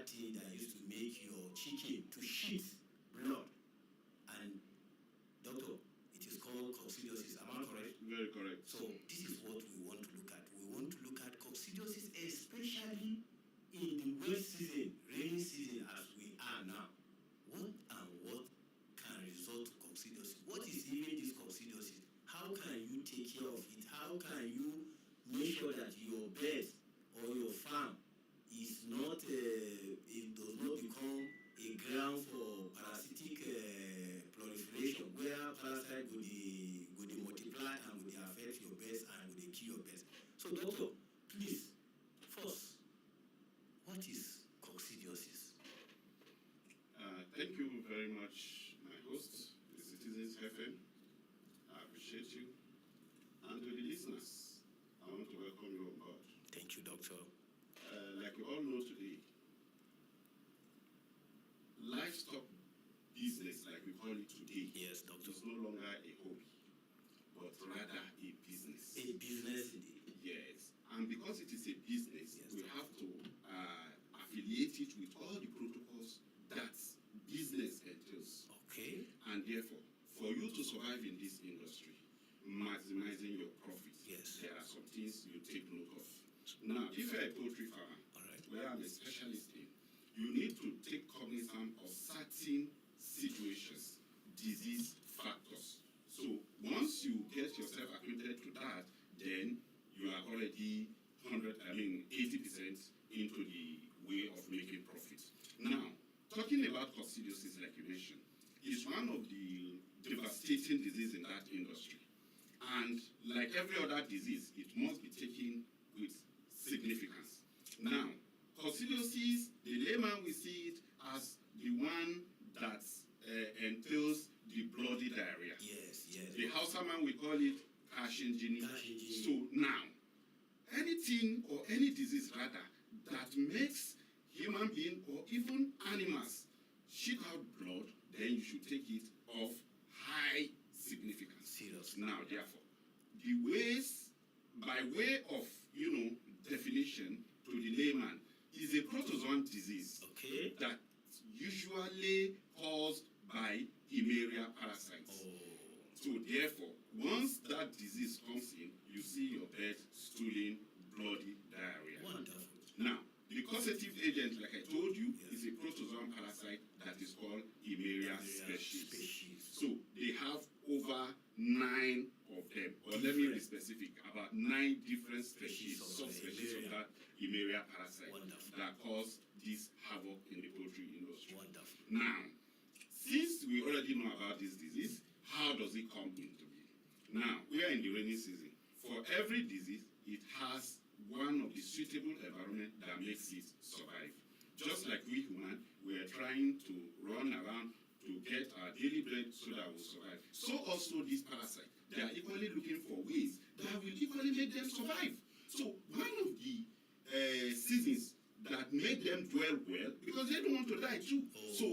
that thing that used to make your chicken to shit blood. And doctor, it is called coccidiosis. Am I correct? Very correct. So this is what we want to look at. We want to look at coccidiosis, especially in the wet season, rainy season as we are now. What can result to coccidiosis? What is even this coccidiosis? How can you take care of it? How can you make sure that your bed or your farm is not, it does not become a ground for parasitic proliferation, where parasites go dey multiply and go dey affect your beds and go dey kill your beds. So doctor, please, first, what is coccidiosis? Thank you very much, my host, the Citizens FM. I appreciate you. And to the listeners, I want to welcome you on board. Thank you, doctor. Like we all know today, livestock business, like we call it today, Yes, doctor. is no longer a hobby, but rather a business. A business indeed. Yes. And because it is a business, Yes, we have to affiliate it with all the protocols that business entails. Okay. And therefore, for you to survive in this industry, maximizing your profits, Yes. there are some things you take note of. Now, if you're a poultry farmer, All right. where I'm a specialist in, you need to take cognizance of certain situations, disease factors. So once you get yourself acquainted to that, then you are already 80% into the way of making profit. Now, talking about coccidiosis, like you mentioned, is one of the devastating diseases in that industry. And like every other disease, it must be taken with significance. Now, coccidiosis, the layman will see it as the one that entails the bloody diarrhea. Yes, yes. The Hausa man will call it kashinjini. So now, anything or any disease rather that makes human being or even animals shit out blood, then you should take it of high significance. Serious. Now, therefore, the ways, by way of, definition to the layman, is a protozoan disease. Okay. That usually caused by Himeria parasites. Oh. So therefore, once that disease comes in, you see your bed stooling, bloody diarrhea. Wonderful. Now, the causative agent, like I told you, Yes. is a protozoan parasite that is called Himeria species. So, So they have over 9 of them, or let me be specific, about 9 different species, subspecies of that Himeria parasite. Wonderful. That cause this havoc in the poultry industry. wonderful. Now, since we already know about this disease, how does it come into being? Now, we are in the rainy season. For every disease, it has one of the suitable environment that makes it survive. Just like we humans, we are trying to run around to get our daily bread so that we'll survive. So also these parasites, they are equally looking for ways that will equally make them survive. So one of the seasons that make them dwell well, because they don't want to die too. Oh. So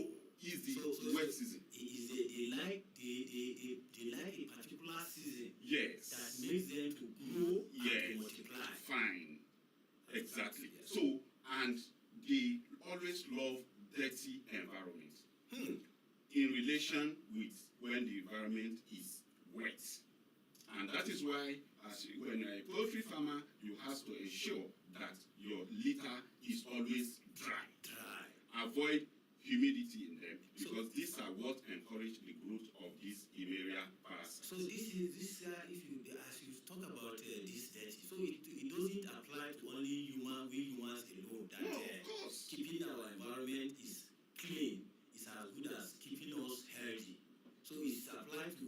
is the wet season. They like a particular season Yes. that makes them to grow Yes. and to multiply. Fine. Exactly. Yes. So, and they always love dirty environment in relation with when the environment is wet. And that is why, when you're a poultry farmer, you have to ensure that your litter is always dry. Dry. Avoid humidity in them, because these are what encourage the growth of these Himeria parasites. So this if you as you talk about this dirty, so it doesn't apply to only we humans alone. That No, of course. keeping our environment is clean is as good as keeping us healthy. So it's applied to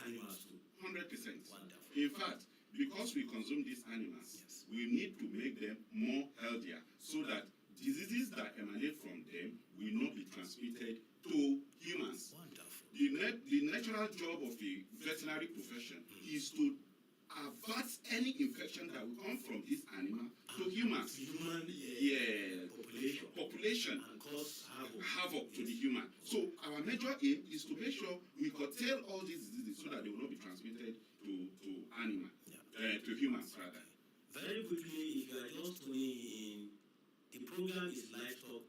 animals too. 100%. Wonderful. In fact, because we consume these animals, Yes. we need to make them more healthier so that diseases that emanate from them will not be transmitted to humans. Wonderful. The natural job of a veterinary profession is to avert any infection that will come from this animal to humans. Human population And cause havoc to the human. So our major aim is to make sure we curtail all these diseases so that they will not be transmitted to animal, to humans rather. Very quickly, if you are just tuning in, the program is Livestock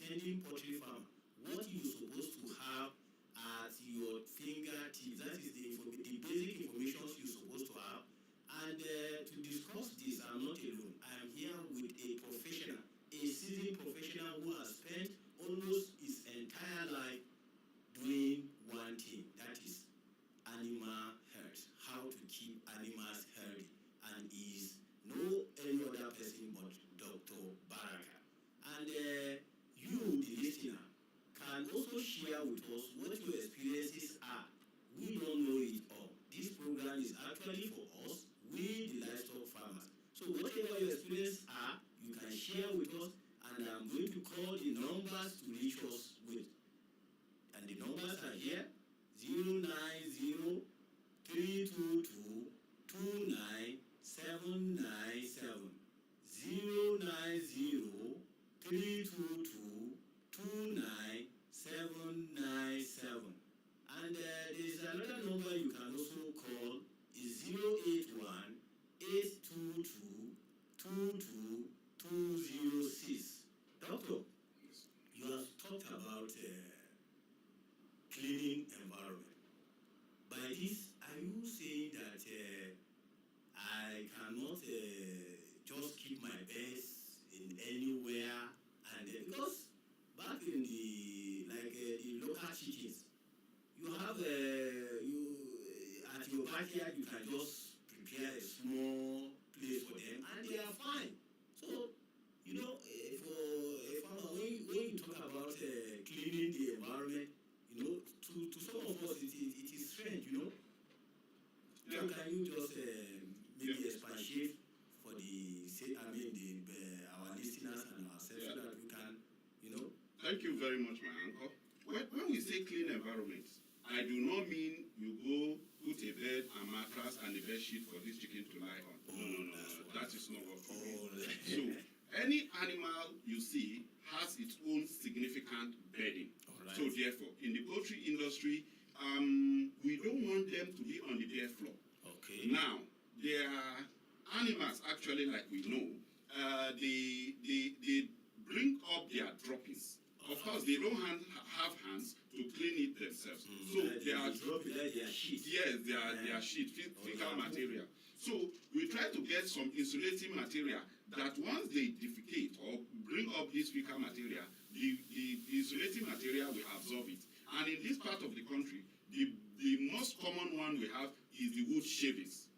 intending poultry farmer, what you're supposed to have at your fingertips. That is the basic information you're supposed to have. And to discuss this, I'm not alone. I am here with a professional, a seasoned professional who has spent almost his entire life doing one thing, that is animal health, how to keep animals healthy. And is no any other person but Dr. Baraka. And you, the listener, can also share with us what your experiences are. We don't know it all. This program is actually for us, we the livestock farmers. So whatever your experiences are, you can share with us, and I'm going to call the numbers to reach us with. And the numbers are here: 090 322 29797, 090 322 29797. And there is another number you can also call, is 081 822 22206. Doctor, you have talked about cleaning environment. By this, are you saying that I cannot just keep my pets in anywhere? And because back in the the local chickens, you have you at your backyard, you can just prepare a small place for them, and they are fine. So you know, for a farmer, when you talk about cleaning the environment, you know, to some of us it is strange, you know. So can you just maybe expatiate for our listeners and ourselves, so that we can, you know. Thank you very much, my uncle. When we say clean environment, I do not mean you go put a bed and mattress and a bed sheet for this chicken to lie on. No. That is not what we mean. So any animal you see has its own significant bedding. Right. So therefore, in the poultry industry, we don't want them to be on the bare floor. Okay. Now, there are animals actually, like we know, they bring up their droppings. Of course, they don't have hands to clean it themselves. So they are dropping their sheet. Yes, their sheet, fecal material. So we try to get some insulating material that once they defecate or bring up this fecal material, the insulating material will absorb it. And in this part of the country, the most common one we have is the wood shavings.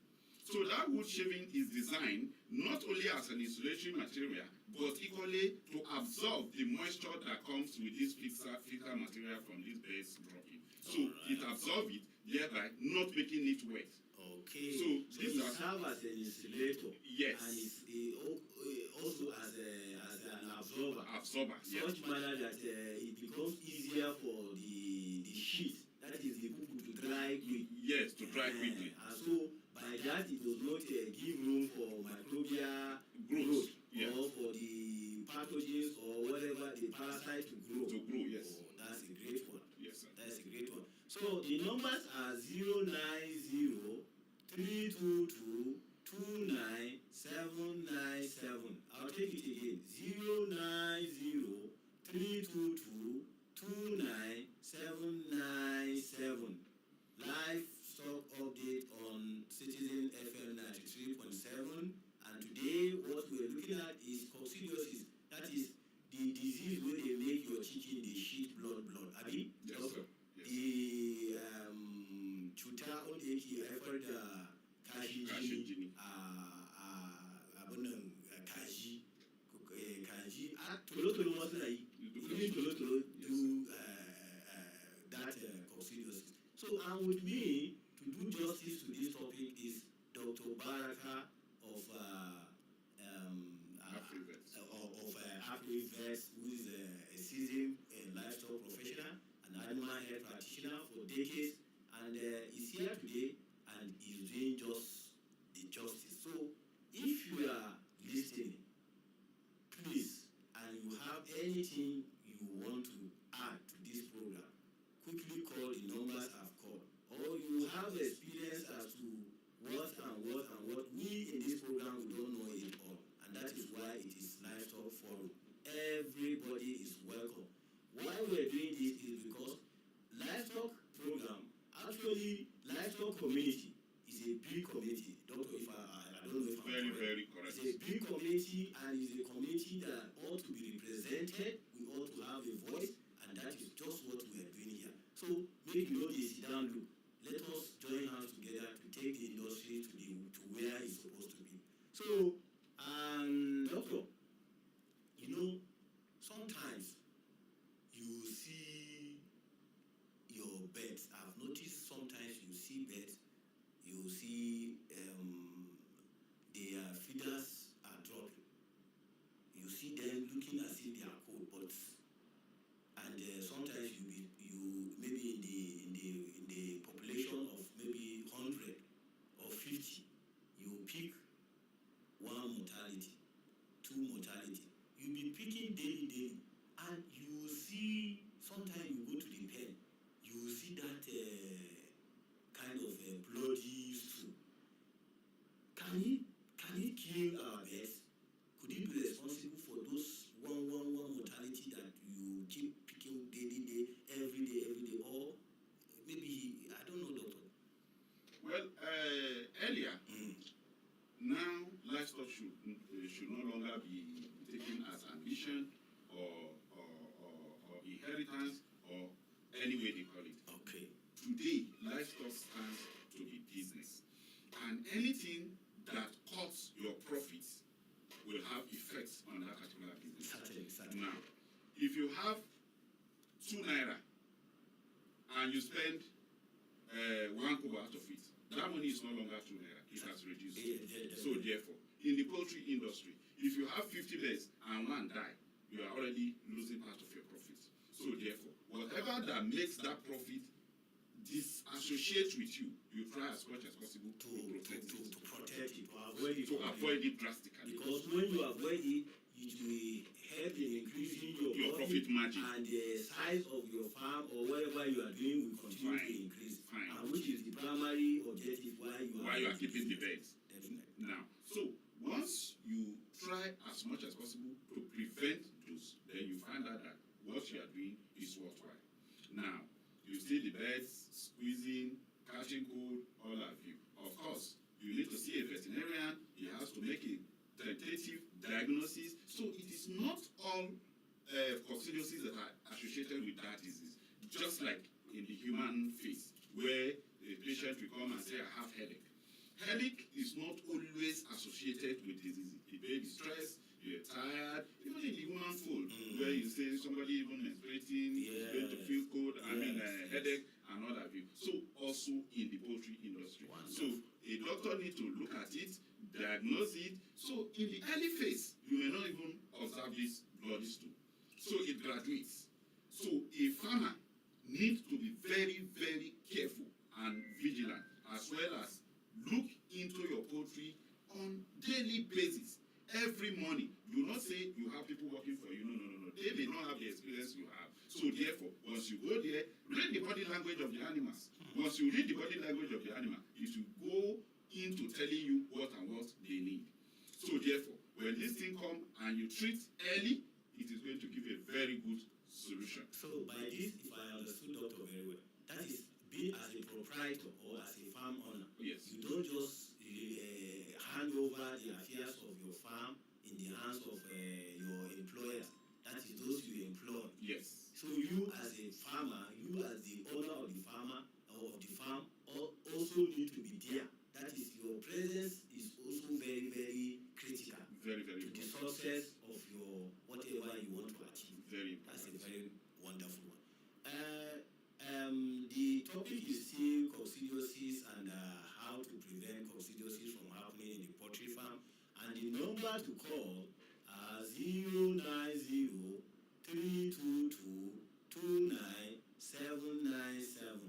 So that wood shaving is designed not only as an insulation material, but equally to absorb the moisture that comes with this fecal material from this birds dropping. So it absorbs it, thereby not making it wet. Okay. So it serves as an insulator. Yes. And it's also as an absorber. Yes. Such manner that it becomes easier for the sheet, that is the poo to dry quick. Yes, to dry quickly. And so by that it does not give room for microbial growth. Yes. Or for the pathogens or whatever, the parasite to grow. Yes. Oh, that's a great one. Yes, sir. That's a great one. So the numbers are 090 322 29797. I'll take it again. 090 322 29797. Livestock update on Citizen FM 93.7. And today, what we're looking at is coccidiosis. That is the disease where they make your chicken they shit blood. Abi? Yes, sir. Yes. The cuta wanda yake haifar da kashin jini abunan kaji tolo-tolo wasu na yi, even tolo-tolo do that coccidiosis. So with me to do justice to this topic is Dr. Baraka of LIFESTOCK, who is a seasoned livestock professional, an animal health practitioner for decades, and is here today and is doing just the justice. So if you are listening, please, and you have anything you want to add to this program, quickly call the numbers I've called, or you have experience as to what we in this program, we don't know it all, and that is why it is Livestock Forum. Everybody is welcome. why we're doing this is because livestock program, actually livestock community is a big community. Doctor, if I don't know if I'm Very, correct. very correct. It's a big community and it's a community that ought to be represented. We ought to have a voice, and that is just what we are doing here. So make you know the sit down look. Let us join hands together to take the industry to where it's supposed to be. So, doctor, you know, sometimes you see your birds. I've noticed sometimes you see birds, you see their feeders are dropping. You see them looking as if they are cold, but and sometimes you maybe in the population of maybe 100 or 50, you pick one mortality, two mortality. You be picking daily, and you see sometimes you go to the pen, you see that kind of bloody stool. Can it kill our birds? Could it be responsible for those one mortality that you keep picking daily, every day, or maybe I don't know, doctor. Well, earlier, now livestock should no longer be taken as ambition or inheritance or any way they call it. Okay. Today, livestock stands to be business, and anything that cuts your profits will have effects on that particular business. Certainly. Now, if you have 2 naira and you spend 1 kobo out of it, that money is no longer 2 naira. It has reduced. So therefore, in the poultry industry, if you have 50 birds and 1 die, you are already losing part of your profits. So therefore, whatever that makes that profit disassociate with you, you try as much as possible to protect it. To protect it, to avoid it. To avoid it drastically. Because when you avoid it, it will help in increasing your profit margin. And the size of your farm or whatever you are doing will continue to increase. Fine. And which is the primary objective why you are keeping the birds. Definitely. Now, so once you try as much as possible to prevent those, then you find out that what you are doing is worthwhile. Now, you see the birds squeezing, catching cold, all of you. Of course, you need to see a veterinarian. He has to make a tentative diagnosis. So it is not all coccidiosis that are associated with that disease. Just like in the human face, where a patient will come and say, I have headache. Headache is not always associated with disease. It may be stress, you're tired, even in the human fold, where you say somebody even menstruating is going to feel cold, headache, and all of you. So also in the poultry industry. So a doctor needs to look at it, diagnose it. So in the early phase, you may not even observe this bloody stool. So it graduates. So a farmer needs to be very, very careful and vigilant, as well as look into your poultry on daily basis. Every morning, do not say you have people working for you. No. They may not have the experience you have. So therefore, once you go there, read the body language of the animals. Once you read the body language of the animal, it will go into telling you what and what they need. So therefore, when this thing comes and you treat early, it is going to give a very good solution. So by this, if I understood doctor very well, that is being as a proprietor or as a farm owner. Yes. You don't just hand over the affairs of your farm in the hands of your employers. That is those you employ. Yes. So you as a farmer, you as the owner of the farmer or of the farm also need to be there. That is, your presence is also very, very critical. Very, very to the success of your whatever you want to achieve. Very important. That's a very wonderful one. The topic is still coccidiosis and how to prevent coccidiosis from happening in the poultry farm. And the number to call 090 322 29797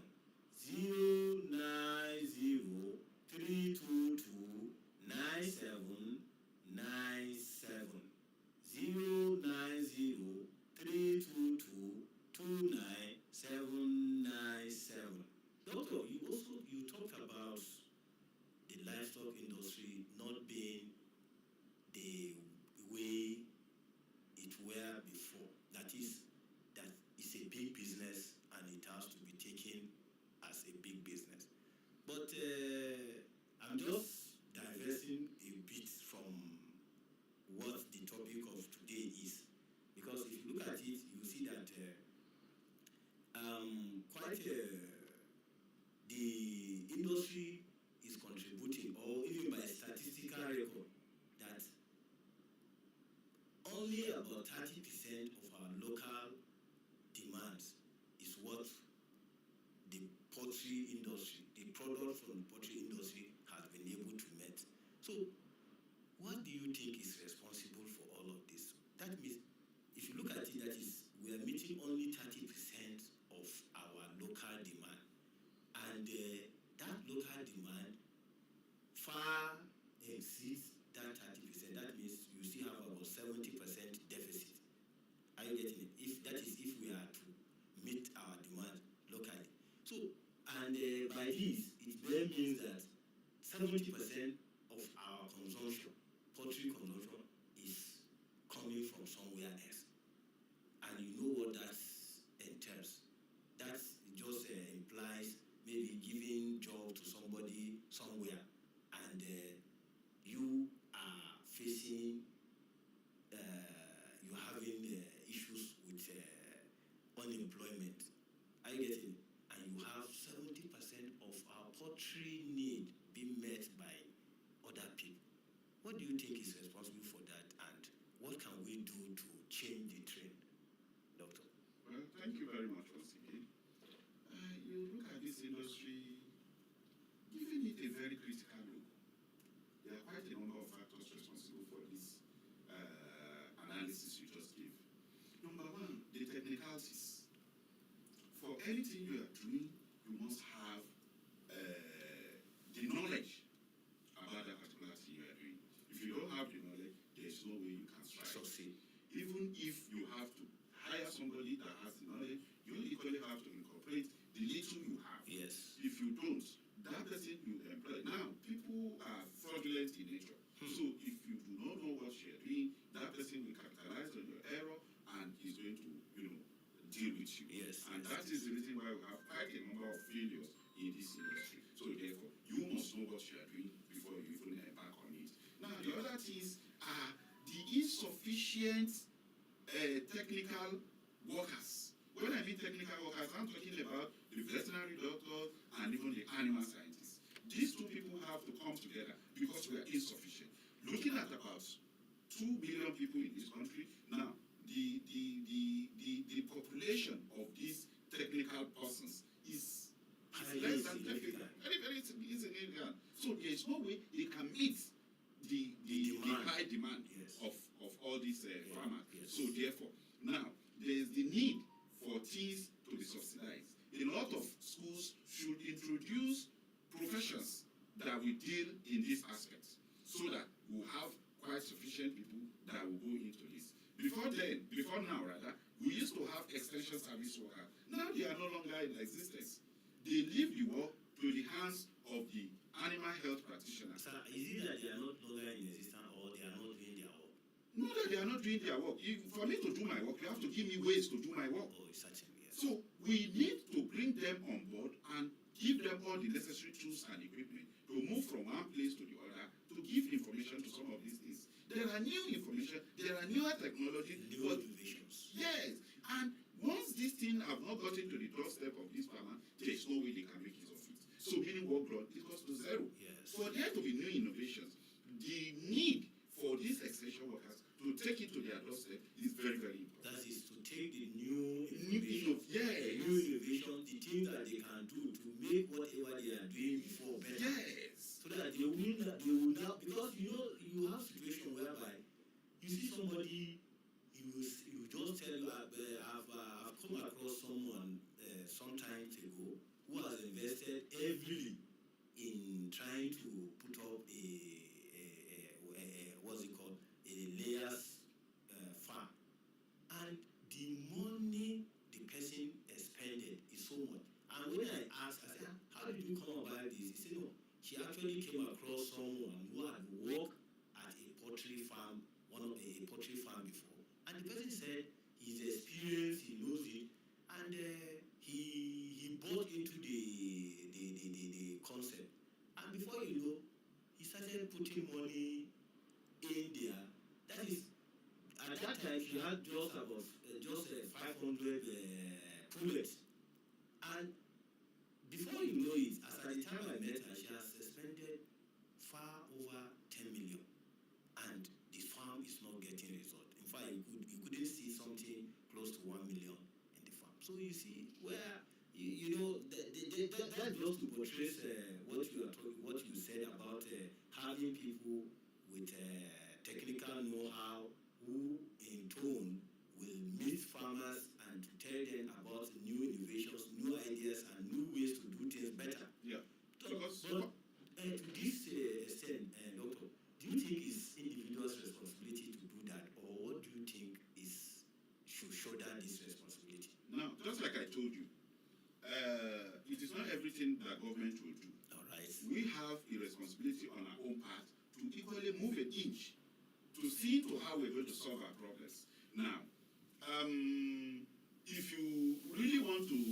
090 322 9797 090 322 29797. Doctor, you talked about the livestock industry not being the way it were before. That is big business and it has to be taken as a big business. But I'm just diversing a bit from what the topic of today is, because if you look at it, you see that quite the industry is contributing, or even by statistical record, that only about 30% of our local demands is what the poultry industry, the product from the poultry industry has been able to meet. So what do you think is responsible for all of this? That means, if you look at it, that is, we are meeting only 30% of our local demand. And that local demand far exceeds that 30%. That means you still have about 70% deficit. Are you getting it? If that is, if we are to meet our demand locally. So, and by this, it then means that 70% of our consumption, poultry consumption, is coming from somewhere else. And you know what that entails. That just implies maybe giving job to somebody somewhere, and you are facing, you're having issues with unemployment. Are you getting it? And you have 70% of our poultry need being met by other people. What do you think is responsible for that, and what can we do to change the trend, Doctor? Well, thank you very much once again. You look at this industry, giving it a very critical look. There are quite a number of factors responsible for this analysis you just gave. Number one, the technicalities. For anything you are doing, you must have the knowledge about that particular thing you are doing. If you don't have the knowledge, there's no way you can succeed. Even if you have to hire somebody that has the knowledge, you equally have to incorporate the little you have. Yes. If you don't, that person you employ. Now, people are fraudulent in nature. So if you do not know what you're doing, that person will capitalize on your error and is going to, deal with you. Yes. And that is the reason why we have quite a number of failures in this industry. So therefore, you must know what you are doing before you even embark on it. Now, the other things are the insufficient technical workers. When I mean technical workers, I'm talking about the veterinary doctors and even the animal scientists. These two people have to come together because we are insufficient. Looking at about 2 billion people in this country, now the population of these technical persons is less than very, very insignificant. So there is no way they can meet the high demand of all these farmers. Yes. So therefore, now there is the need for things to be subsidized. A lot of schools should introduce professions that will deal in these aspects, so that we'll have quite sufficient people that will go into this. Before now, we used to have extension service workers. Now they are no longer in existence. They leave the work to the hands of the animal health practitioners. Sir, is it that they are not longer in existence, or they are not doing their work? No, that they are not doing their work. For me to do my work, you have to give me ways to do my work. Oh, certainly, yes. So we need to bring them on board and give them all the necessary tools and equipment to move from one place to the other, to give information to some of these things. There are new information, there are newer technology. New innovations. Yes, and once these things have not gotten to the doorstep of this farmer, there is no way they can make use of it. So meaning workload equals to zero. Yes. For there to be new innovations, the need for these extension workers to take it to their doorstep is very, very important. That is to take the new innovation, the things that they can do to make whatever they are doing before better. Yes. So that they will now, because you have situation whereby you see somebody, you about just 500 pullets. And before you know it, as at the time I met her, she has expended far over 10 million. And the farm is not getting result. In fact, you couldn't see something close to 1 million in the farm. So you see where you know that just to portray what you said about having people with technical know-how who in turn will meet farmers and to tell them about new innovations, new ideas, and new ways to do things better. Yeah. But to this extent, Doctor, do you think it's individual's responsibility to do that, or what do you think should shoulder this responsibility? Now, just like I told you, it is not everything that government will do. All right. We have a responsibility on our own part to equally move an inch to see to how we're going to solve our problems. Now, if you really want to do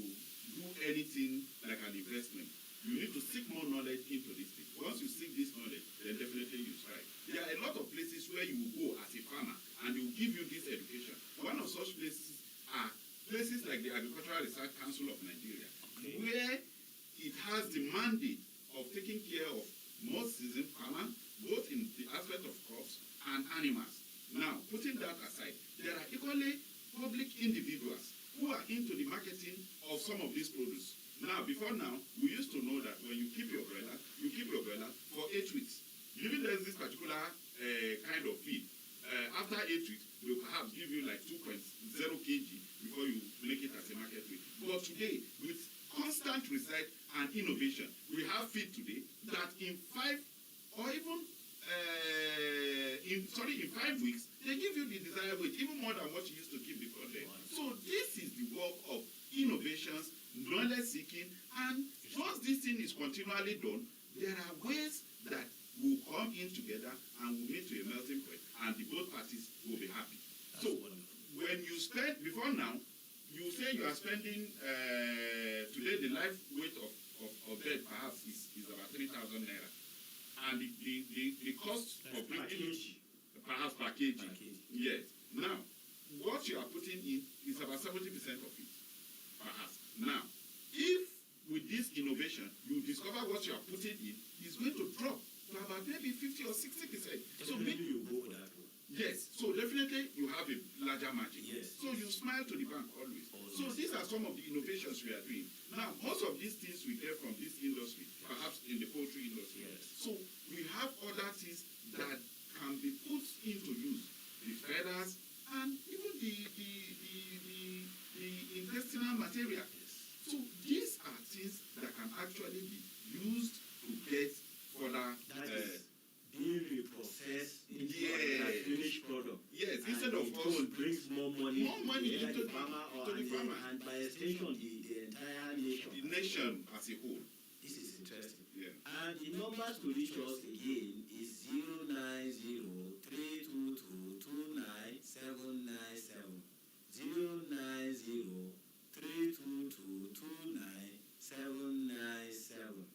anything like an investment, you need to seek more knowledge into this thing. Once you seek this knowledge, then definitely you try. There are a lot of places where you will go as a farmer and they will give you this education. One of such places are places like the Agricultural Research Council of Nigeria, where it has the mandate of taking care of most season farmers, both in the aspect of crops and animals. Now, putting that aside, there are equally public individuals who are into the marketing of some of these produce. Now, before now, we used to know that when you keep your broiler for 8 weeks. Given there's this particular kind of feed, after 8 weeks, they will perhaps give you like 2.0 kg before you make it as a market weight. But today, with constant research and innovation, we have feed today that in 5 or even in 5 weeks, they give you the desired weight, even more than what you used to keep before then. So this is the work of innovations, knowledge seeking, and once this thing is continually done, there are ways that will come in together and will meet to a melting point, and the both parties will be happy. So when you spend, before now, you say you are spending, today the life weight of bird perhaps is about 3,000 naira. And the cost of breeding perhaps per kg. Yes. Now, what you are putting in is about 70% of it, perhaps. Now, if with this innovation you discover what you are putting in is going to drop to about maybe 50 or 60%. So maybe you go for that one. Yes. So definitely you have a larger margin. Yes. So you smile to the bank always. So these are some of the innovations we are doing. Now, most of these things we get from this industry, perhaps in the poultry industry. Yes. So we have other things that can be put into use. The feathers and even the intestinal material. Yes. So these are things that can actually be used to get further. That is being reprocessed into Yes. a finished product. Yes, And instead of it us brings more money into the farmer or the farmer. and by extension the entire nation. The nation as a whole. This is interesting. Yeah. And the numbers to reach us again is 090-322-29797. 090-322-29797.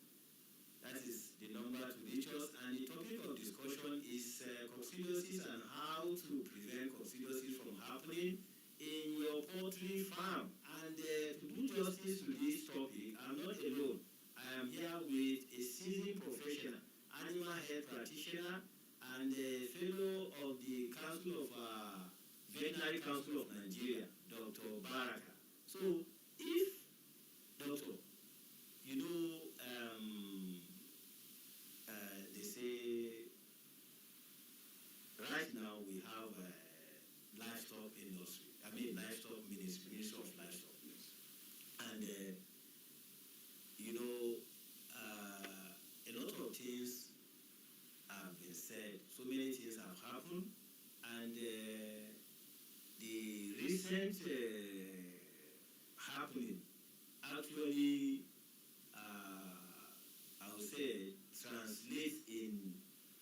That is the number to reach us. And the topic of discussion is coccidiosis and how to prevent coccidiosis from happening in your poultry farm. And to do justice to this topic, I'm not alone. I am here with a seasoned professional, animal health practitioner, and a fellow of the Council of Veterinary Council of Nigeria, Dr. Baraka. So, if, Doctor, you know, they say right now we have livestock industry. I mean, livestock ministry of livestock. And you know, a lot of things have been said. So many things have happened, and the recent happening actually, I would say, translates in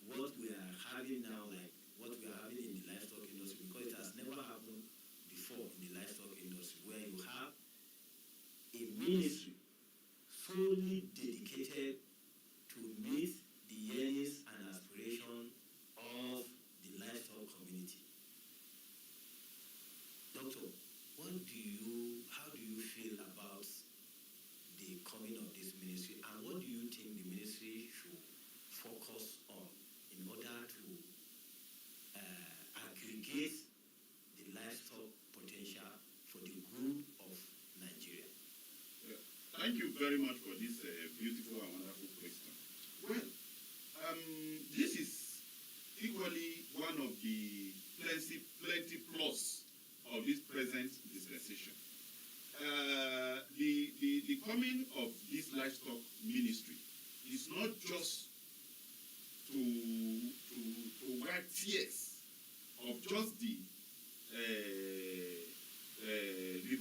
what we are having now, like what we are having in the livestock industry, because it has never happened before in the livestock industry, where you have a ministry solely dedicated to meet the yearnings and aspirations of the livestock community. Doctor, how do you feel about the coming of this ministry, and what do you think the ministry should focus on in order to aggregate the livestock potential for the good of Nigeria? Yeah. Thank you very much for this beautiful and wonderful question. Well, this is equally one of the plenty plus of this present dispensation. The coming of this livestock ministry is not just to wipe tears of just the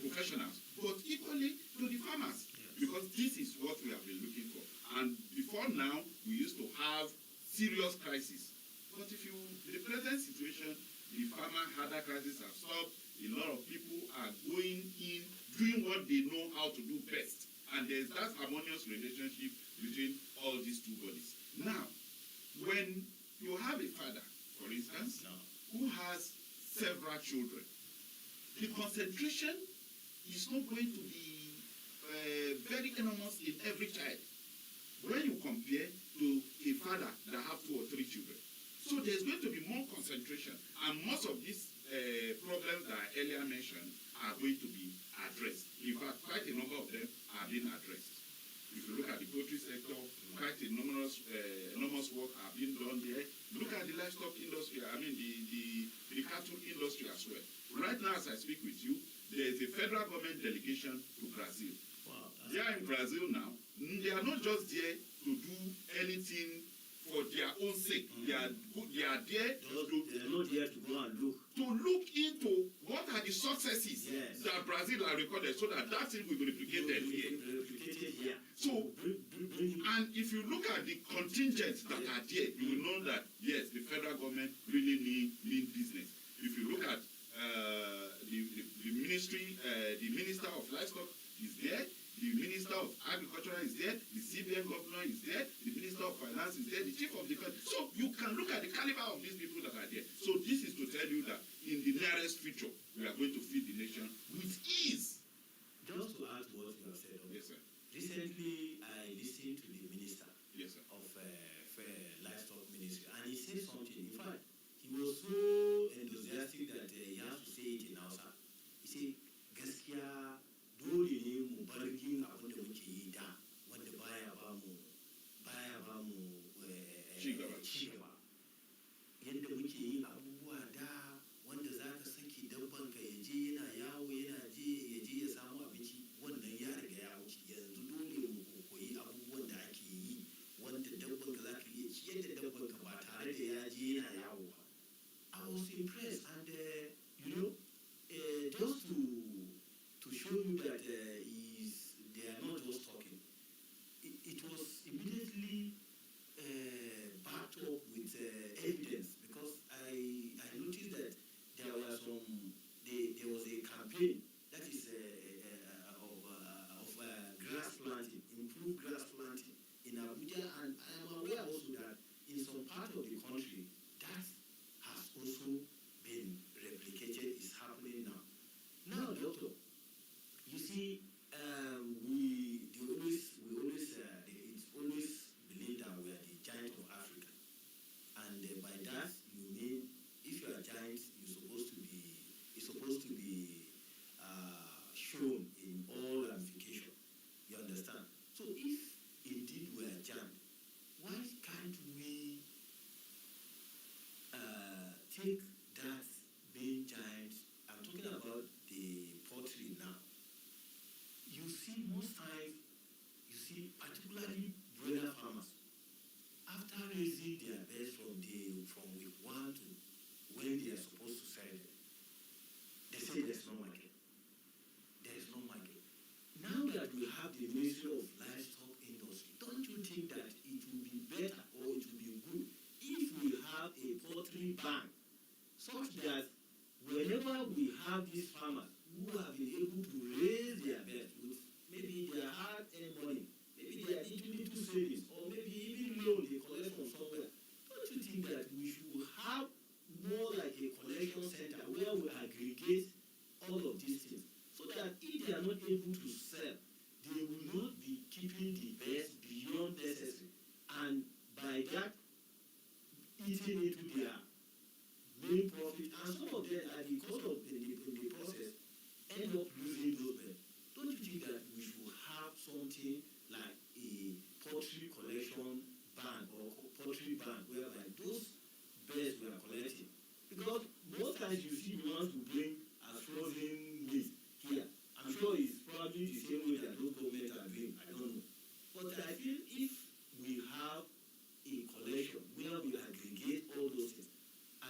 professionals, but equally to the farmers, because this is what we have been looking for. And before now, we used to have serious crisis. But the present situation, the farmer harder crisis have stopped. A lot of people are going in, doing what they know how to do best. And there's that harmonious relationship between all these two bodies. Now, when you have a father, for instance, who has several children, the concentration is not going to be very enormous in every child when you compare to a father that have 2 or 3 children. So there's going to be more concentration, and most of these problems that I earlier mentioned are going to be addressed. In fact, quite a number of them are being addressed. If you look at the poultry sector, quite enormous work are being done there. Look at the livestock industry, the cattle industry as well. Right now, as I speak with you, there is a federal government delegation to Brazil. Wow, they are in Brazil now. They are not just there to do anything for their own sake. They are there they're not there to go and look into what are the successes that Brazil have recorded, so that thing will be replicated here. So, and if you look at the contingents that are there, you will know that yes, the federal government really need business. If you look at the ministry, the Minister of Livestock is there, the Minister of Agriculture is there, the CBN governor is there, the Minister of Finance is there, the Chief of Defense. So you can look at the caliber of these people that are there. So this is to tell you that in the nearest future, we are going to feed the nation with ease. Just to add to what you have said, yes, sir. Recently, I listened to the Minister yes, sir. of Livestock Ministry, and he said something. In fact, he was so enthusiastic that he has to say it in Hausa. He said, gaskiya dole ne mu bar yin abin da muke yi da wanda baya ba mu cigaba. Yadda muke yin abubuwa da wanda za ka saki dabban ka ya je yana yawo ya je ya samu abinci, wannan ya riga ya wuce. Yanzu dole mu koyi abubuwan da ake yi wanda dabban ka za ka iya ciyar da dabban ka ba tare da ya je yana yawo ba. I was impressed, and just to show you that they are not just talking. It was immediately backed up with evidence, because I noticed that there was a campaign that is of grass planting, improved grass planting in Abuja, and I am aware also that in some part of the country that has also been replicated, is happening now. Now, doctor, you see, these things, so that if they are not able to sell, they will not be keeping the best beyond necessary, and by that eating into their main profit, and some of them at the cost of in the process end up losing those birds. Don't you think that we should have something like a poultry collection ban or poultry ban whereby those birds we are collecting, because most times you see the ones who bring as frozen meat here, I'm sure it's probably the same way that those governments are doing, I don't know, but I feel if we have a collection where we aggregate all those things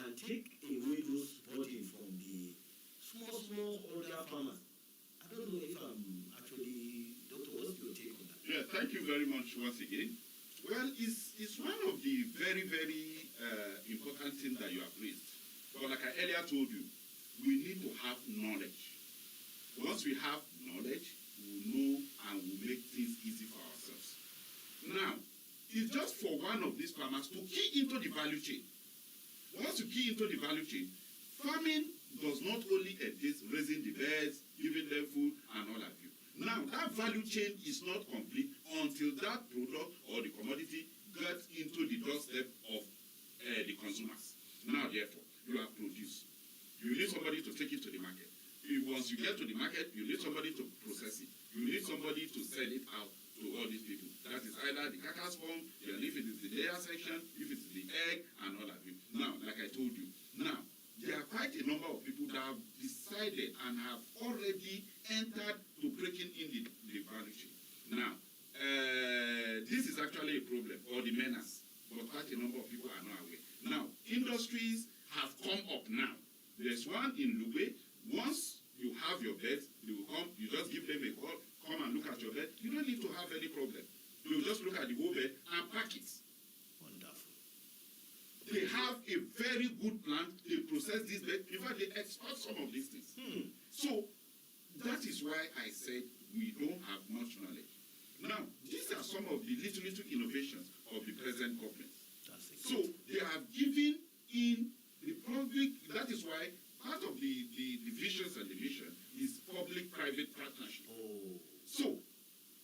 and take away those burden from the small older farmers, I don't know if I'm actually, Doctor, what's your take on that? Yeah, thank you very much once again. Well, it's one of the very, very important things that you have raised. But like I earlier told you, we need to have knowledge. Once we have knowledge, we'll know and we'll make things easy for ourselves. Now, it's just for one of these farmers to key into the value chain. Once you key into the value chain, farming does not only exist raising the birds, giving them food, and all of you. Now, that value chain is not complete until that product or the commodity gets into the doorstep of the consumers. Now, therefore, you have produced. You need somebody to take it to the market. Once you get to the market, you need somebody to process it. You need somebody to sell it out to all these people. That is either the carcass form, if it is the layer section, if it's the egg, and all of you. Now, like I told you, now, there are quite a number of people that have decided and have already entered to breaking in the value chain. Now, this is actually a problem, or the menace, but quite a number of people are not aware. Now, industries have come up now. There's one in Lube. Once you have your bed, they will come, you just give them a call, come and look at your bed. You don't need to have any problem. They will just look at the whole bed and pack it. Wonderful. They have a very good plant. They process this bed. In fact, they export some of these things. So, that is why I said we don't have much knowledge. Now, these are some of the little innovations of the present government. So, they have given in the public, that is why part of the visions and the mission is public-private partnership. So,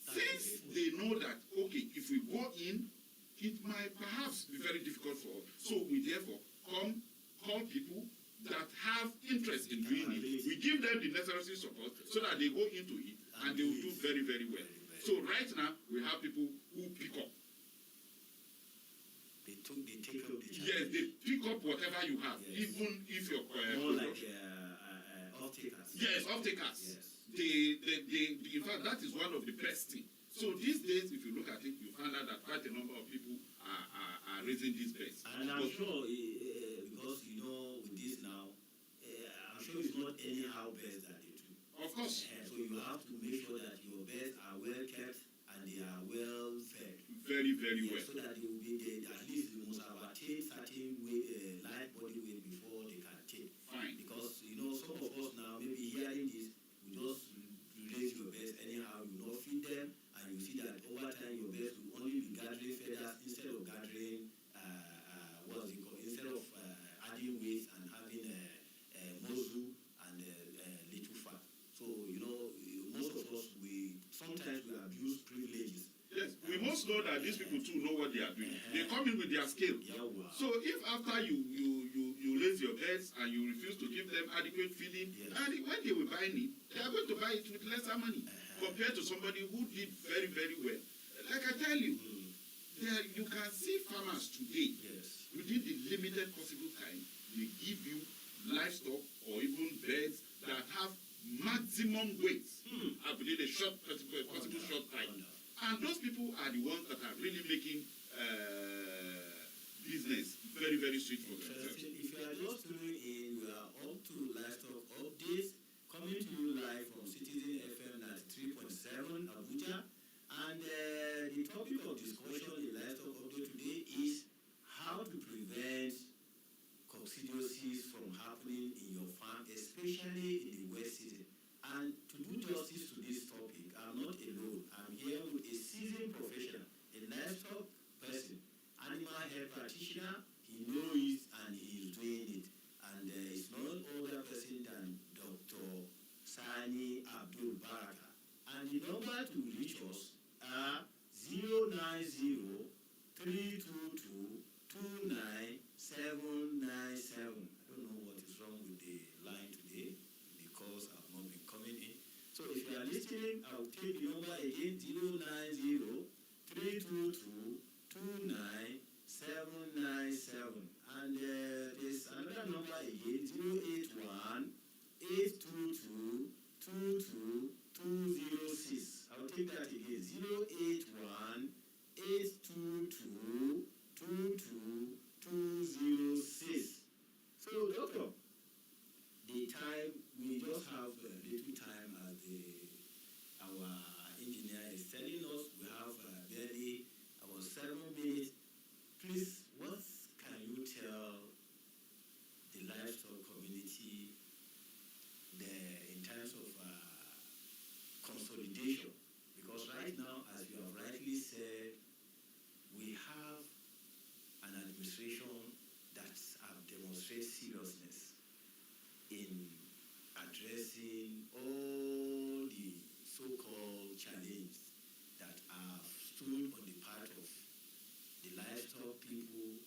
since they know that, okay, if we go in, it might perhaps be very difficult for us. So we therefore call people that have interest in doing it. We give them the necessary support so that they go into it and they will do very, very well. So right now, we have people who pick up. They take up the challenge. Yes, they pick up whatever you have, even if you're more like off-takers. Yes, off-takers. Yes. In fact, that is one of the best things. So these days, if you look at it, you find out that quite a number of people are raising these beds. And I'm sure, because you know, with this now, I'm sure it's not anyhow beds that they do. Of course. So you have to make sure that your beds are well kept and they are well fed. Very, very well. So that they will be there, at least they must have attained certain weight, light body weight before they can take. Fine. Because you know, some of us now maybe hearing this, we just raise your beds anyhow, you not feed them, and you see that over time your beds will only be gathering feathers instead of gathering instead of adding weight and having muscle and little fat. So you know, most of us sometimes we abuse privileges. Yes, we must know that these people too know what they are doing. They come in with their skill. So if after you raise your beds and you refuse to give them adequate feeding, and when they will buy it, they are going to buy it with lesser money compared to somebody who did very, very well. Like I tell you, you can see farmers today, within the limited possible time, they give you livestock or even birds that have maximum weight within a possible short time. And those people are the ones that are really making business very, very sweet for themselves. If you are just tuning in, we are up to Livestock Updates, coming to you live from Citizen FM 93.7 Abuja. And the topic of discussion in Livestock Update today is how to prevent coccidiosis from happening in your farm, especially in the wet season. And to do justice to this topic, I'm not alone. I'm here with a seasoned professional, a livestock person, animal health practitioner. He knows it and he is doing it. And it's none other person than Dr. Road, Baraka. And the number to reach us are 090 322 29797. I don't know what is wrong with the line today because I've not been coming in. So if you are listening, I'll take the number again, 090 322 29797. And there's another number again, 081 822 22206. I'll take that again, 081 822 22206. So, doctor, the time, we just have a little time as our engineer is telling us. We have barely about 7 minutes. Please, what can you tell the livestock community in terms of consolidation? Because right now, as you have rightly said, we have an administration that have demonstrated seriousness in addressing all the so-called challenges that have stood on the part of the livestock people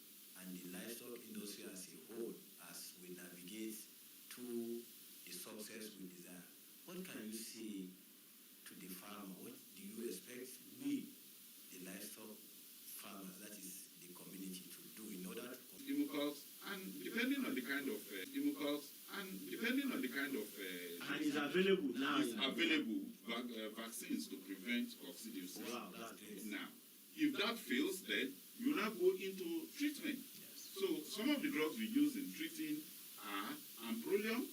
and the livestock industry as a whole as we navigate to the success we desire. What can you say to the farmer? What do you expect we, the livestock farmers, that is the community, to do in order to chemicals, and depending on the kind of chemicals, and depending on the kind of and it's available now. It's available vaccines to prevent coccidiosis. Wow, that's great. Now, if that fails, then you now go into treatment. Yes. So some of the drugs we use in treating are amprolium,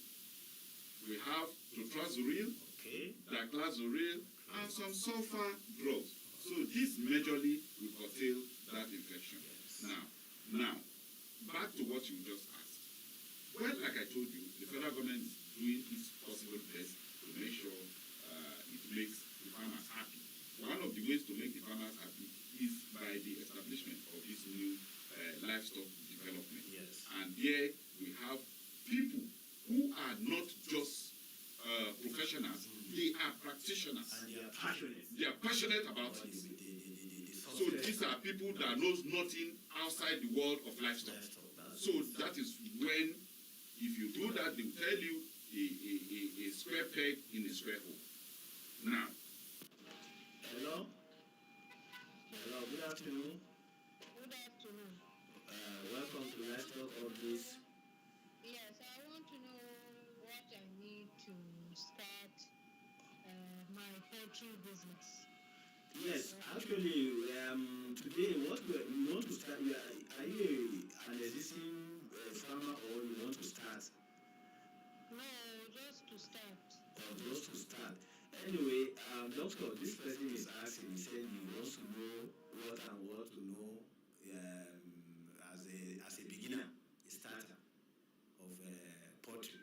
we have trazodone, Okay. diclazoril, and some sulfur drugs. So this majorly will curtail that infection. Yes. Now, back to what you just asked. Well, like I told you, the federal government is doing its possible best to make sure it makes the farmers happy. One of the ways to make the farmers happy is by the establishment of this new livestock development. Yes. And here we have people who are not just professionals, they are practitioners. And they are passionate. They are passionate about it. So these are people that knows nothing outside the world of livestock. So that is when, if you do that, they will tell you a square peg in a square hole. Now. Hello? Hello, good afternoon. Good afternoon. Welcome to Livestock Updates. Yes, I want to know what I need to start my poultry business. Yes, actually, today what we want to start, are you an existing farmer or you want to start? No, just to start. Or just to start. Anyway, doctor, this person is asking, he said he wants to know what to know as a beginner, a starter of poultry.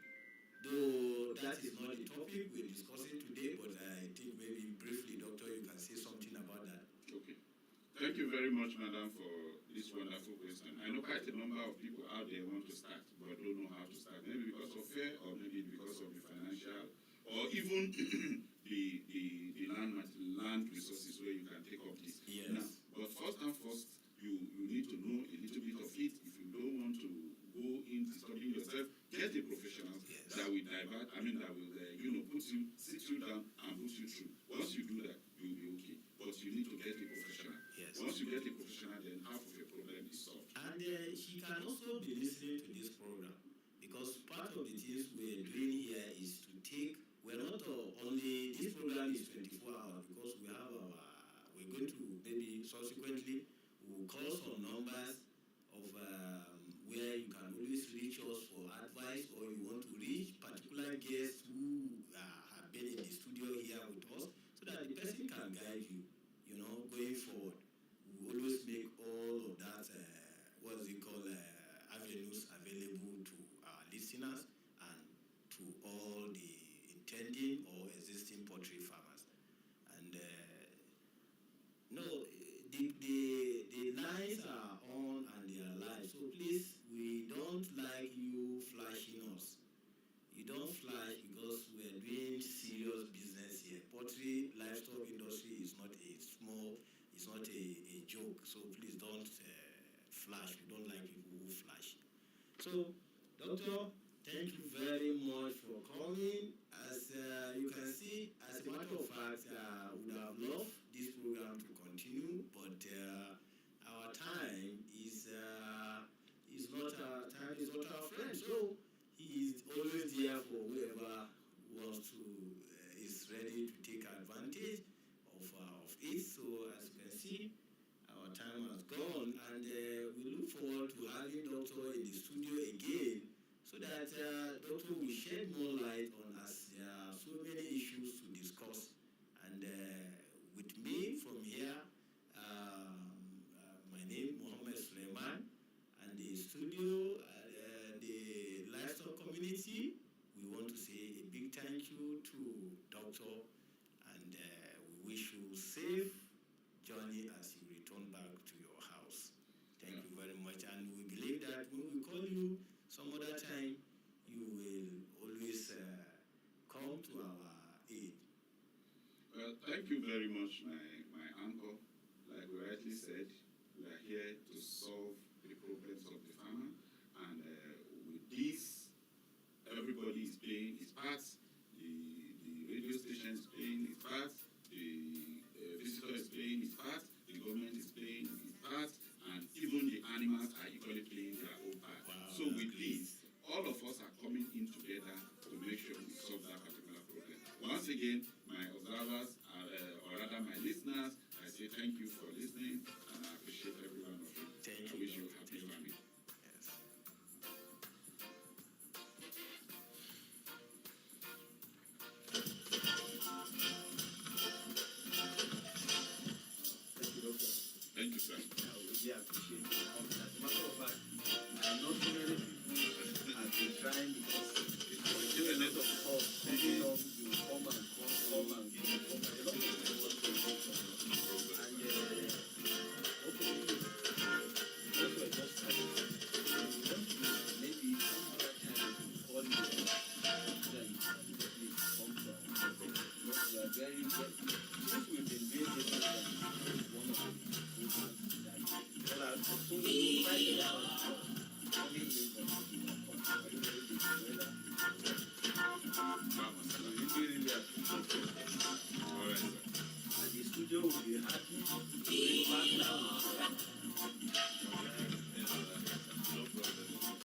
Though that is not the topic we're discussing today, but I think maybe briefly, doctor, you can say something about that. Okay. Thank you very much, madam, for this wonderful question. I know quite a number of people out there want to start, but don't know how to start. Maybe because of fear, or maybe because of the financial, or even the land resources where you can take up this. Yes. Now, but first and first, you need to know a little bit of it. If you don't want to go into studying yourself, get a professional that will divert. I mean, that will sit you down and put you through. Once you do that, you'll be okay. But you need to get a professional. Yes. Once you get a professional, then half of your problem is solved. And he can also be listening to this program, because part of the things we're doing here is to take, we're not only, this program is 24 hours, because we have we're going to maybe subsequently, we'll call some numbers of where you can always reach us for advice, or you want to reach particular guests who have been in the studio here with us, so that the person can guide you, going forward. We always make all of that, avenues available to our listeners and to all the intending or existing poultry farmers. And the lines are on flash. We don't like people who flash. So, doctor, thank you very much for coming. As you can see, as a matter of fact, we would have loved this program to continue, but our time is not our friend. So he is always there for whoever wants to is ready to take advantage of it. So as you can see, our time has gone, and we look forward to having Doctor in the studio again, so that Doctor will shed more light on us. There are so many issues to discuss, and with me from here, my name Mohammed Suleiman, and the studio, the livestock community. We want to say a big thank you to Doctor, and we wish you safe journey as you return back to your house. Thank you very much, and we believe that when we call you some other time, you will always come to our aid. Well, thank you very much, my uncle. Like we rightly said, we are here to solve the problems of the farmer, and with this, everybody is playing his part. The radio station is playing his part. The visitor is playing his part. The government is playing his part, and even the animals are equally playing their own part. Wow, So with this, all of us are coming in together to make sure we solve that particular problem. Once again, my observers, or rather my listeners, I say thank you for listening, and I appreciate every one of you. Thank I you, wish you Doctor. happy Thank you. farming. Yes. Thank you, Doctor. Thank you, sir. I really appreciate it. As a matter of fact, I know so many people have been trying, because it's still a lot of calls coming up. You come and come and give me come. A lot of people want to come from us. And hopefully, because we're just starting, we want to maybe some other time to call you, then please come to our program. Because we are very, since we've been doing this program, one of the programs that, well, I've told you